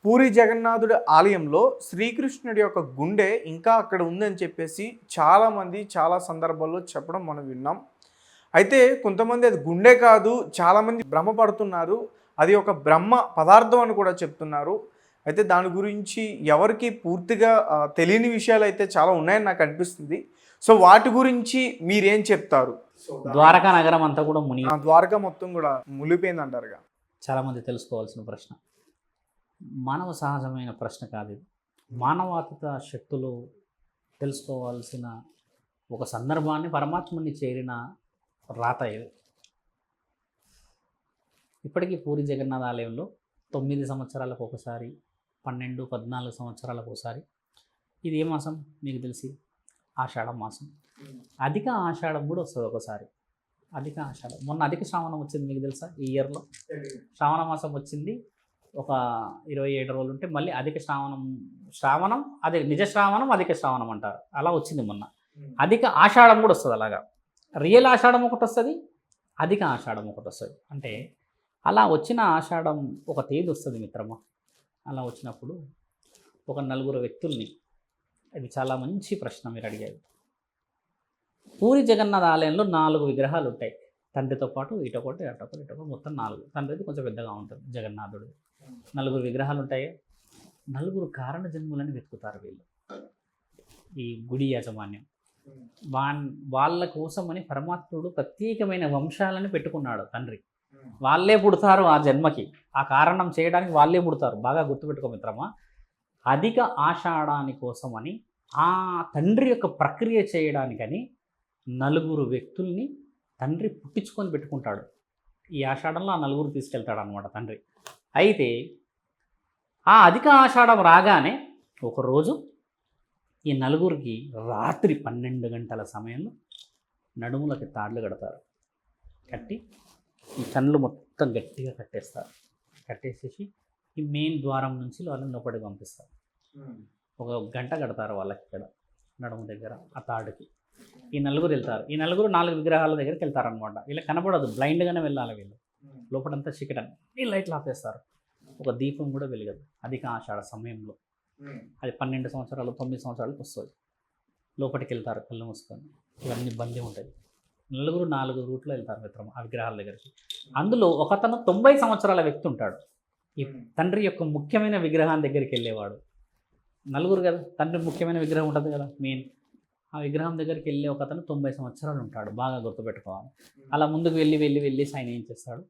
పూరి జగన్నాథుడి ఆలయంలో శ్రీకృష్ణుడి యొక్క గుండె ఇంకా అక్కడ ఉందని చెప్పేసి చాలామంది చాలా సందర్భాల్లో చెప్పడం మనం విన్నాం. అయితే కొంతమంది అది గుండె కాదు, చాలామంది భ్రమపడుతున్నారు, అది ఒక బ్రహ్మ పదార్థం అని కూడా చెప్తున్నారు. అయితే దాని గురించి ఎవరికి పూర్తిగా తెలియని విషయాలు అయితే చాలా ఉన్నాయని నాకు అనిపిస్తుంది. సో వాటి గురించి మీరేం చెప్తారు? ద్వారకా నగరం అంతా కూడా మునిగి ద్వారకా మొత్తం కూడా మునిగిపోయింది అంటారుగా. చాలామంది తెలుసుకోవాల్సిన ప్రశ్న, మానవ సహజమైన ప్రశ్న కాదు ఇది. మానవాతీత శక్తులు తెలుసుకోవాల్సిన ఒక సందర్భాన్ని పరమాత్ముని చేరిన రాత ఇది. ఇప్పటికీ పూరి జగన్నాథ ఆలయంలో 9 సంవత్సరాలకు ఒకసారి, 12, 14 సంవత్సరాలకు ఒకసారి, ఇది ఏ మాసం మీకు తెలిసి? ఆషాఢ మాసం. అధిక ఆషాఢం కూడా వస్తుంది ఒకసారి. అధిక ఆషాఢం, మొన్న అధిక శ్రావణం వచ్చింది, మీకు తెలుసా? ఈ ఇయర్లో శ్రావణ మాసం వచ్చింది. ఒక 27 రోజులు ఉంటే మళ్ళీ అధిక శ్రావణం అదే నిజ శ్రావణం, అధిక శ్రావణం అంటారు. అలా వచ్చింది మొన్న. అధిక ఆషాఢం కూడా వస్తుంది. అలాగా రియల్ ఆషాఢం ఒకటి వస్తుంది, అధిక ఆషాఢం ఒకటి వస్తుంది. అంటే అలా వచ్చిన ఆషాఢం ఒక తేదీ వస్తుంది మిత్రమా. అలా వచ్చినప్పుడు ఒక 4 వ్యక్తుల్ని, ఇది చాలా మంచి ప్రశ్న మీరు అడిగారు. పూరి జగన్నాథ ఆలయంలో 4 విగ్రహాలు ఉంటాయి. తండ్రితో పాటు ఇటొకటి అటొకటి ఇటొకటి, మొత్తం 4. తండ్రిది కొంచెం పెద్దగా ఉంటుంది, జగన్నాథుడు. 4 విగ్రహాలు ఉంటాయి. 4 కారణ జన్ములని వెతుకుతారు వీళ్ళు, ఈ గుడి యాజమాన్యం. వాళ్ళ కోసమని పరమాత్ముడు ప్రత్యేకమైన వంశాలను పెట్టుకున్నాడు తండ్రి. వాళ్ళే పుడతారు ఆ జన్మకి, ఆ కారణం చేయడానికి వాళ్ళే పుడతారు. బాగా గుర్తుపెట్టుకో మిత్రమా. అధిక ఆషాఢాని కోసమని, ఆ తండ్రి యొక్క ప్రక్రియ చేయడానికని 4 వ్యక్తుల్ని తండ్రి పుట్టించుకొని పెట్టుకుంటాడు. ఈ ఆషాఢంలో ఆ 4 తీసుకెళ్తాడు అనమాట తండ్రి. అయితే ఆ అధిక ఆషాఢం రాగానే ఒకరోజు ఈ 4కి రాత్రి 12 గంటల సమయంలో నడుములకి తాళ్ళు కడతారు. కట్టి ఈ కళ్ళు మొత్తం గట్టిగా కట్టేస్తారు. కట్టేసేసి ఈ మెయిన్ ద్వారం నుంచి వాళ్ళని లోపలికి పంపిస్తారు. ఒక గంట కడతారు వాళ్ళకి ఇక్కడ నడుము దగ్గర ఆ తాడుకి. ఈ 4 వెళ్తారు. ఈ 4 విగ్రహాల దగ్గరికి వెళ్తారనమాట. వీళ్ళకి కనపడదు, బ్లైండ్గానే వెళ్ళాలి వీళ్ళు. లోపలంతా చీకటని ఈ లైట్లు ఆపేస్తారు. ఒక దీపం కూడా వెలగదు అధిక ఆషాఢ సమయంలో. అది 12 సంవత్సరాలు 9 సంవత్సరాలకు వస్తుంది. లోపలికి వెళ్తారు కళ్ళు మూసుకొని. ఇవన్నీ బందీ ఉంటుంది. 4 రూట్లో వెళ్తారు మిత్రం ఆ విగ్రహాల దగ్గరికి. అందులో ఒకతను 90 సంవత్సరాల వ్యక్తి ఉంటాడు. ఈ తండ్రి యొక్క ముఖ్యమైన విగ్రహం దగ్గరికి వెళ్ళేవాడు. 4 కదా, తండ్రి ముఖ్యమైన విగ్రహం ఉంటుంది కదా మెయిన్. ఆ విగ్రహం దగ్గరికి వెళ్ళే ఒకతను 90 సంవత్సరాలు ఉంటాడు. బాగా గుర్తుపెట్టుకోవాలి. అలా ముందుకు వెళ్ళి ఆయన ఏం చేస్తాడు,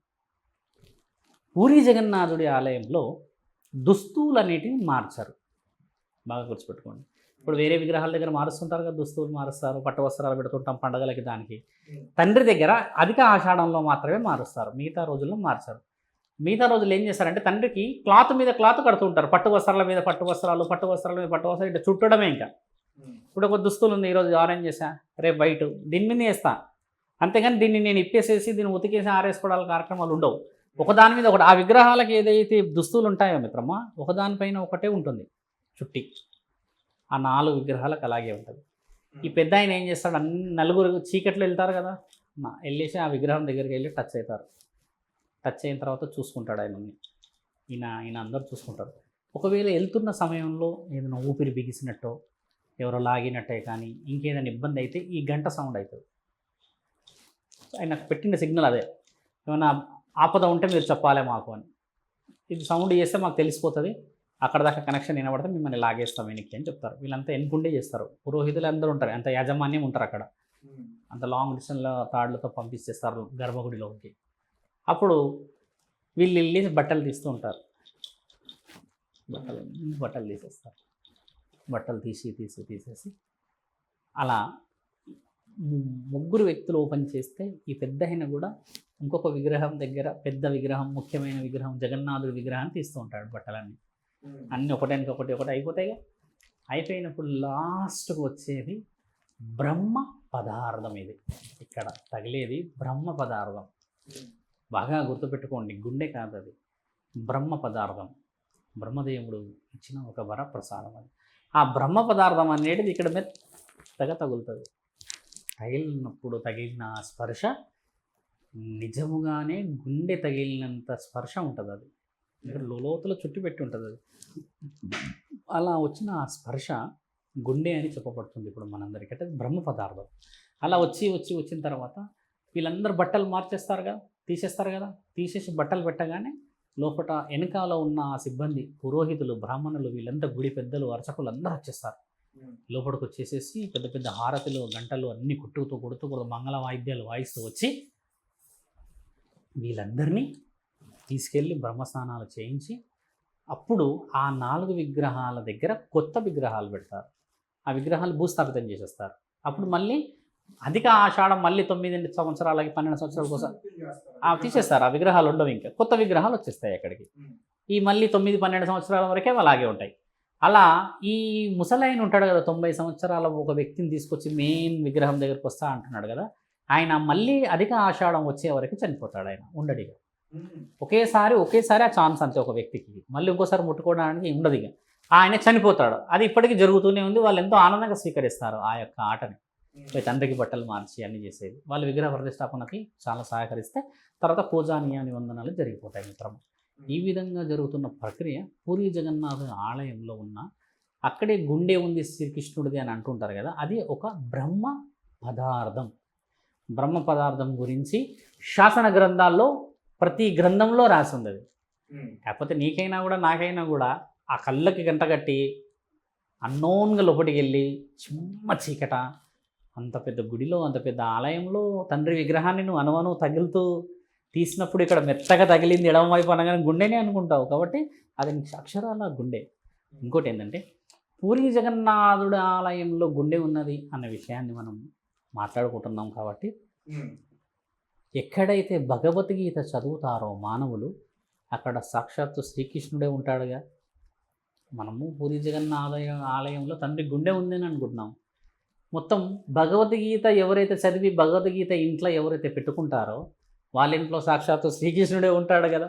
పూరి జగన్నాథుడి ఆలయంలో దుస్తువులు అనేటివి మార్చారు. బాగా గుర్తుపెట్టుకోండి. ఇప్పుడు వేరే విగ్రహాల దగ్గర మారుస్తుంటారు కదా, దుస్తువులు మారుస్తారు, పట్టు వస్త్రాలు పెడుతుంటాం పండగలకి. దానికి తండ్రి దగ్గర అధిక ఆషాఢంలో మాత్రమే మారుస్తారు, మిగతా రోజుల్లో మార్చారు. మిగతా రోజులు ఏం చేస్తారంటే తండ్రికి క్లాత్ మీద క్లాత్ కడుతుంటారు. పట్టు వస్త్రాల మీద పట్టు వస్త్రాలు, పట్టు వస్త్రాల మీద పట్టు వస్త్రాలు, ఇట్లా చుట్టడమే. ఇంకా ఇప్పుడు ఒక దుస్తులు ఉంది, ఈరోజు ఆరెంజ్ చేసా, రేపు వైట్, దీని మీద వేస్తా. అంతేగాని దీన్ని నేను ఇప్పేసేసి దీన్ని ఉతికేసి ఆరేసుకోవడాల కార్యక్రమాలు ఉండవు. ఒకదాని మీద ఒకటి. ఆ విగ్రహాలకు ఏదైతే దుస్తులు ఉంటాయో మిత్రమా, ఒకదానిపైన ఒకటే ఉంటుంది చుట్టి. ఆ 4 విగ్రహాలకు అలాగే ఉంటుంది. ఈ పెద్ద ఆయన ఏం చేస్తాడు, అన్ని 4 చీకట్లు వెళ్తారు కదా, వెళ్ళేసి ఆ విగ్రహం దగ్గరికి వెళ్ళి టచ్ అవుతారు. టచ్ అయిన తర్వాత చూసుకుంటాడు ఆయనని. ఈయన అందరూ చూసుకుంటారు. ఒకవేళ వెళ్తున్న సమయంలో ఏదైనా ఊపిరి బిగిసినట్టో, ఎవరో లాగినట్టే కానీ ఇంకేదైనా ఇబ్బంది అయితే ఈ గంట సౌండ్ అవుతుంది. ఆయన పెట్టిన సిగ్నల్ అదే, ఏమైనా ఆపద ఉంటే మీరు చెప్పాలి మాకు అని. ఇది సౌండ్ చేస్తే మాకు తెలిసిపోతుంది, అక్కడ దాకా కనెక్షన్ వినబడితే మిమ్మల్ని లాగేస్తాం వెనక్కి అని చెప్తారు. వీళ్ళంతా ఎన్నుకుండే చేస్తారు. పురోహితులు అందరూ ఉంటారు, అంత యాజమాన్యం ఉంటారు అక్కడ. అంత లాంగ్ డిస్టెన్స్లో తాడులతో పంపించేస్తారు గర్భగుడిలోకి. అప్పుడు వీళ్ళు వెళ్ళి బట్టలు తీస్తూ ఉంటారు. బట్టలు తీసేస్తారు. బట్టలు తీసేసి అలా 3 వ్యక్తులు ఓపెన్ చేస్తే ఈ పెద్ద అయిన కూడా ఇంకొక విగ్రహం దగ్గర, పెద్ద విగ్రహం, ముఖ్యమైన విగ్రహం, జగన్నాథుడి విగ్రహాన్ని తీస్తూ ఉంటాడు. బట్టలన్నీ అన్నీ ఒకటి అయిపోతాయి. అయిపోయినప్పుడు లాస్ట్కు వచ్చేది బ్రహ్మ పదార్థం. ఇది ఇక్కడ తగిలేది బ్రహ్మ పదార్థం. బాగా గుర్తుపెట్టుకోండి, గుండె కాదు అది, బ్రహ్మ పదార్థం. బ్రహ్మదేవుడు ఇచ్చిన ఒక వరప్రసాదం అది. ఆ బ్రహ్మ పదార్థం అనేది ఇక్కడ మెత్తగా తగులుతుంది. తగిలినప్పుడు తగిలిన స్పర్శ నిజముగానే గుండె తగిలినంత స్పర్శ ఉంటుంది. అది ఇక్కడ లోతులో చుట్టి పెట్టి ఉంటుంది అది. అలా వచ్చిన ఆ స్పర్శ గుండె అని చెప్పబడుతుంది ఇప్పుడు మనందరికీ. అంటే బ్రహ్మ పదార్థం అలా వచ్చిన తర్వాత వీళ్ళందరూ బట్టలు మార్చేస్తారు కదా, తీసేస్తారు కదా, తీసేసి బట్టలు పెట్టగానే లోపల వెనకాల ఉన్న ఆ సిబ్బంది, పురోహితులు, బ్రాహ్మణులు, వీళ్ళంతా గుడి పెద్దలు, అర్చకులు అందరూ వచ్చేస్తారు. లోపలికి వచ్చేసేసి పెద్ద పెద్ద హారతులు, గంటలు అన్నీ కొడుతూ మంగళ వాయిద్యాలు వాయిస్తూ వచ్చి వీళ్ళందరినీ తీసుకెళ్ళి బ్రహ్మస్నానాలు చేయించి అప్పుడు ఆ 4 విగ్రహాల దగ్గర కొత్త విగ్రహాలు పెడతారు. ఆ విగ్రహాలు భూస్థాపితం చేసేస్తారు. అప్పుడు మళ్ళీ అధిక ఆషాఢం మళ్ళీ 9 సంవత్సరాలకి 12 సంవత్సరాల కోసం తీసేస్తారు. ఆ విగ్రహాలు ఉండవు, ఇంకా కొత్త విగ్రహాలు వచ్చేస్తాయి అక్కడికి. ఈ మళ్ళీ 9-12 సంవత్సరాల వరకే అలాగే ఉంటాయి. అలా ఈ ముసలాయన ఉంటాడు కదా, 90 సంవత్సరాల ఒక వ్యక్తిని తీసుకొచ్చి మెయిన్ విగ్రహం దగ్గరికి వస్తా అంటున్నాడు కదా, ఆయన మళ్ళీ అధిక ఆషాఢం వచ్చే వరకు చనిపోతాడు. ఆయన ఉండడిగా ఒకేసారి ఆ ఛాన్స్ అంతే ఒక వ్యక్తికి, మళ్ళీ ఇంకోసారి ముట్టుకోవడానికి ఉండదు ఇక. ఆయన చనిపోతాడు. అది ఇప్పటికీ జరుగుతూనే ఉంది. వాళ్ళు ఎంతో ఆనందంగా స్వీకరిస్తారు ఆ యొక్క ఆటని. తండ్రికి బట్టలు మార్చి అన్నీ చేసేది. వాళ్ళు విగ్రహ ప్రతిష్టాపనకి చాలా సహకరిస్తే తర్వాత పూజా నిబంధనలు జరిగిపోతాయి మిత్రం. ఈ విధంగా జరుగుతున్న ప్రక్రియ పూరి జగన్నాథ ఆలయంలో ఉన్న అక్కడే గుండె ఉంది శ్రీకృష్ణుడిది అని అంటుంటారు కదా, అది ఒక బ్రహ్మ పదార్థం. బ్రహ్మ పదార్థం గురించి శాసన గ్రంథాల్లో ప్రతి గ్రంథంలో రాసి ఉంది అది. కాకపోతే నీకైనా కూడా నాకైనా కూడా ఆ కళ్ళకి గంట కట్టి అన్నోన్గా లోపలికి వెళ్ళి చిమ్మ చీకట, అంత పెద్ద గుడిలో అంత పెద్ద ఆలయంలో తండ్రి విగ్రహాన్ని నువ్వు అనువను తగులుతూ తీసినప్పుడు ఇక్కడ మెత్తగా తగిలింది ఎడమ వైపు అనగానే గుండెనే అనుకుంటావు. కాబట్టి అది నీకు అక్షరాల గుండె. ఇంకోటి ఏంటంటే పూరి జగన్నాథుడి ఆలయంలో గుండె ఉన్నది అన్న విషయాన్ని మనం మాట్లాడుకుంటున్నాం. కాబట్టి ఎక్కడైతే భగవద్గీత చదువుతారో మానవులు అక్కడ సాక్షాత్తు శ్రీకృష్ణుడే ఉంటాడుగా. మనము పూరి జగన్నాథ ఆలయంలో తండ్రి గుండె ఉందని అనుకుంటున్నాం. మొత్తం భగవద్గీత ఎవరైతే చదివి భగవద్గీత ఇంట్లో ఎవరైతే పెట్టుకుంటారో వాళ్ళ ఇంట్లో సాక్షాత్తు శ్రీకృష్ణుడే ఉంటాడు కదా.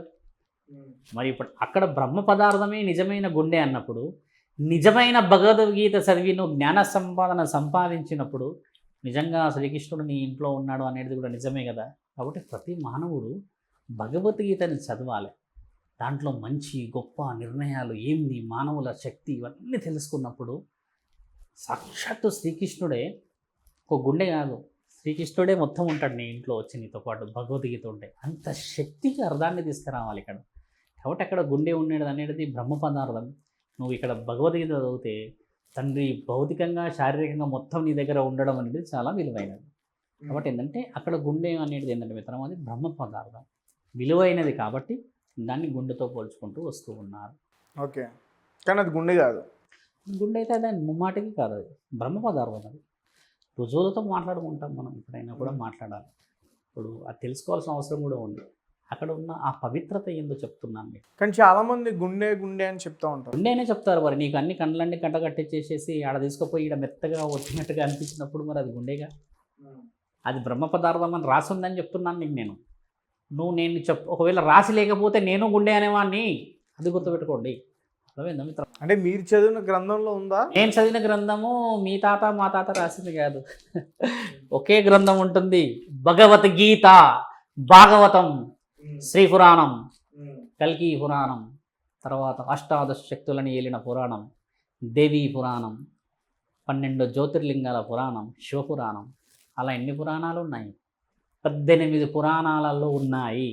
మరి ఇప్పుడు అక్కడ బ్రహ్మ పదార్థమే నిజమైన గుండె అన్నప్పుడు, నిజమైన భగవద్గీత చదివి నువ్వు జ్ఞాన సంపాదన సంపాదించినప్పుడు నిజంగా శ్రీకృష్ణుడు నీ ఇంట్లో ఉన్నాడు అనేది కూడా నిజమే కదా. కాబట్టి ప్రతి మానవుడు భగవద్గీతని చదవాలి. దాంట్లో మంచి గొప్ప నిర్ణయాలు ఏంది, మానవుల శక్తి, ఇవన్నీ తెలుసుకున్నప్పుడు సాక్షాత్తు శ్రీకృష్ణుడే ఒక గుండె కాదు, శ్రీకృష్ణుడే మొత్తం ఉంటాడు నీ ఇంట్లో వచ్చి నీతో పాటు భగవద్గీత ఉంటే. అంత శక్తికి అర్థాన్ని తీసుకురావాలి ఇక్కడ. కాబట్టి అక్కడ గుండె ఉండేది అనేది బ్రహ్మ పదార్థం. నువ్వు ఇక్కడ భగవద్గీత చదివితే తండ్రి భౌతికంగా శారీరకంగా మొత్తం నీ దగ్గర ఉండడం అనేది చాలా విలువైనది. కాబట్టి ఏంటంటే అక్కడ గుండె అనేది ఏంటంటే మిత్రం, అది బ్రహ్మ పదార్థం విలువైనది. కాబట్టి దాన్ని గుండెతో పోల్చుకుంటూ వస్తూ ఉన్నారు. ఓకే, కానీ అది గుండె కాదు. గుండె అయితే దాని ముమ్మాటికి కాదు, అది బ్రహ్మ పదార్థం. అది రుజువులతో మాట్లాడుకుంటాం మనం, ఎప్పుడైనా కూడా మాట్లాడాలి. ఇప్పుడు అది తెలుసుకోవాల్సిన అవసరం కూడా ఉంది. అక్కడ ఉన్న ఆ పవిత్రత ఏందో చెప్తున్నాను మీకు. కానీ చాలామంది గుండె గుండె అని చెప్తూ ఉంటారు. గుండె అనే చెప్తారు. మరి నీకు అన్ని కళ్ళన్నీ కట్టకట్టేసేసి ఆడ తీసుకుపోయి ఇక్కడ మెత్తగా వచ్చినట్టుగా అనిపించినప్పుడు మరి అది గుండెగా, అది బ్రహ్మ పదార్థం అని రాసి ఉందని చెప్తున్నాను నీకు నేను. నేను ఒకవేళ రాసి లేకపోతే నేను గుండె అనేవాడిని, అది గుర్తుపెట్టుకోండి. అర్థమైందా మిత్రం? అంటే మీరు చదివిన గ్రంథంలో ఉందా? నేను చదివిన గ్రంథము మీ తాత మా తాత రాసింది కాదు. ఒకే గ్రంథం ఉంటుంది, భగవద్గీత, భాగవతం, శ్రీ పురాణం, కల్కి పురాణం, తర్వాత అష్టాదశ శక్తులని ఏలిన పురాణం, దేవీ పురాణం, 12 జ్యోతిర్లింగాల పురాణం, శివపురాణం, అలా ఎన్ని పురాణాలు ఉన్నాయి? 18 పురాణాలలో ఉన్నాయి.